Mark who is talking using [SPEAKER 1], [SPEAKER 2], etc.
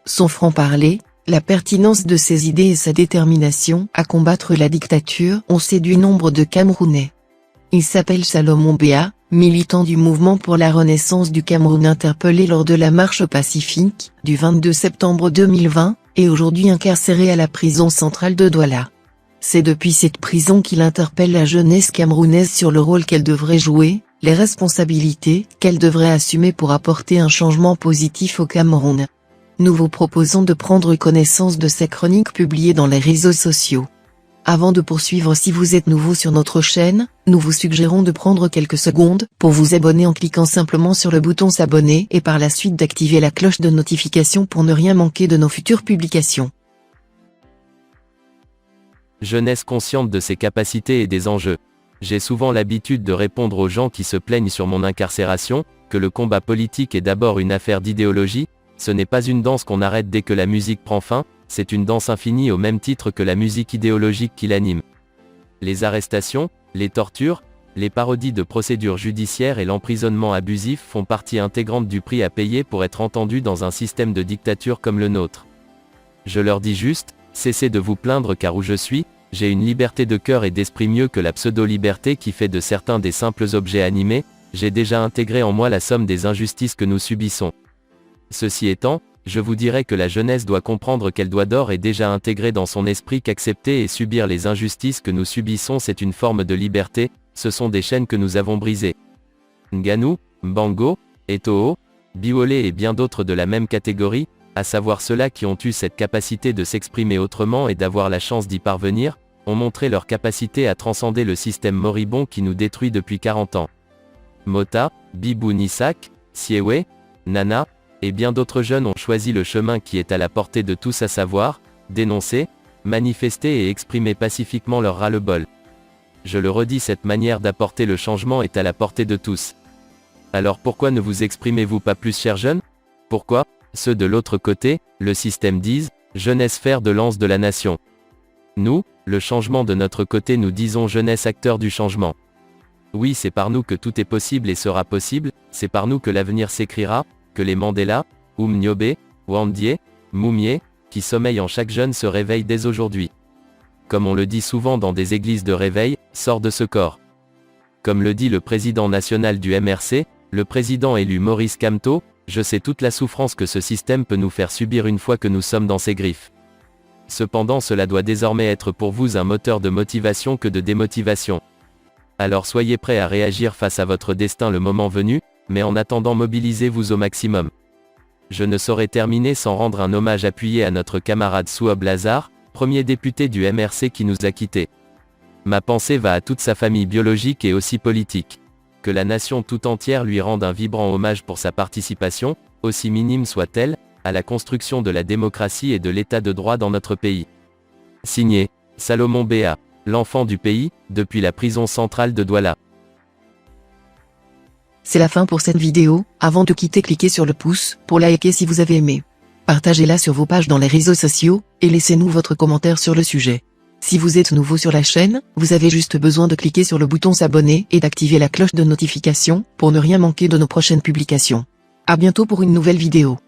[SPEAKER 1] son franc-parler, la pertinence de ses idées et sa détermination à combattre la dictature ont séduit nombre de Camerounais. Il s'appelle Salomon Béa, militant du mouvement pour la renaissance du Cameroun interpellé lors de la marche pacifique du 22 septembre 2020, et aujourd'hui incarcéré à la prison centrale de Douala. C'est depuis cette prison qu'il interpelle la jeunesse camerounaise sur le rôle qu'elle devrait jouer, les responsabilités qu'elle devrait assumer pour apporter un changement positif au Cameroun. Nous vous proposons de prendre connaissance de ces chroniques publiées dans les réseaux sociaux. Avant de poursuivre, si vous êtes nouveau sur notre chaîne, nous vous suggérons de prendre quelques secondes pour vous abonner en cliquant simplement sur le bouton s'abonner et par la suite d'activer la cloche de notification pour ne rien manquer de nos futures publications.
[SPEAKER 2] Jeunesse consciente de ses capacités et des enjeux. J'ai souvent l'habitude de répondre aux gens qui se plaignent sur mon incarcération, que le combat politique est d'abord une affaire d'idéologie. Ce n'est pas une danse qu'on arrête dès que la musique prend fin, c'est une danse infinie au même titre que la musique idéologique qui l'anime. Les arrestations, les tortures, les parodies de procédures judiciaires et l'emprisonnement abusif font partie intégrante du prix à payer pour être entendu dans un système de dictature comme le nôtre. Je leur dis juste, cessez de vous plaindre car où je suis, j'ai une liberté de cœur et d'esprit mieux que la pseudo-liberté qui fait de certains des simples objets animés, j'ai déjà intégré en moi la somme des injustices que nous subissons. Ceci étant, je vous dirais que la jeunesse doit comprendre qu'elle doit d'ores et déjà intégrer dans son esprit qu'accepter et subir les injustices que nous subissons c'est une forme de liberté, ce sont des chaînes que nous avons brisées. Nganou, Mbango, Eto'o, Biolé et bien d'autres de la même catégorie, à savoir ceux-là qui ont eu cette capacité de s'exprimer autrement et d'avoir la chance d'y parvenir, ont montré leur capacité à transcender le système moribond qui nous détruit depuis 40 ans. Mota, Bibou Nissak, Siewe, Nana, et bien d'autres jeunes ont choisi le chemin qui est à la portée de tous à savoir, dénoncer, manifester et exprimer pacifiquement leur ras-le-bol. Je le redis, cette manière d'apporter le changement est à la portée de tous. Alors pourquoi ne vous exprimez-vous pas plus, chers jeunes? Pourquoi, ceux de l'autre côté, le système disent, jeunesse fer de lance de la nation. Nous, le changement de notre côté nous disons jeunesse acteur du changement. Oui, c'est par nous que tout est possible et sera possible, c'est par nous que l'avenir s'écrira, que les Mandela, Nyobe, Wandie, Moumié, qui sommeillent en chaque jeune se réveillent dès aujourd'hui. Comme on le dit souvent dans des églises de réveil, sors de ce corps. Comme le dit le président national du MRC, le président élu Maurice Kamto, je sais toute la souffrance que ce système peut nous faire subir une fois que nous sommes dans ses griffes. Cependant, cela doit désormais être pour vous un moteur de motivation que de démotivation. Alors soyez prêts à réagir face à votre destin le moment venu, mais en attendant mobilisez-vous au maximum. Je ne saurais terminer sans rendre un hommage appuyé à notre camarade Souob Lazare, premier député du MRC qui nous a quittés. Ma pensée va à toute sa famille biologique et aussi politique. Que la nation tout entière lui rende un vibrant hommage pour sa participation, aussi minime soit-elle, à la construction de la démocratie et de l'état de droit dans notre pays. Signé, Salomon Béa, l'enfant du pays, depuis la prison centrale de Douala.
[SPEAKER 1] C'est la fin pour cette vidéo. Avant de quitter, cliquez sur le pouce pour liker si vous avez aimé. Partagez-la sur vos pages dans les réseaux sociaux, et laissez-nous votre commentaire sur le sujet. Si vous êtes nouveau sur la chaîne, vous avez juste besoin de cliquer sur le bouton s'abonner et d'activer la cloche de notification pour ne rien manquer de nos prochaines publications. À bientôt pour une nouvelle vidéo.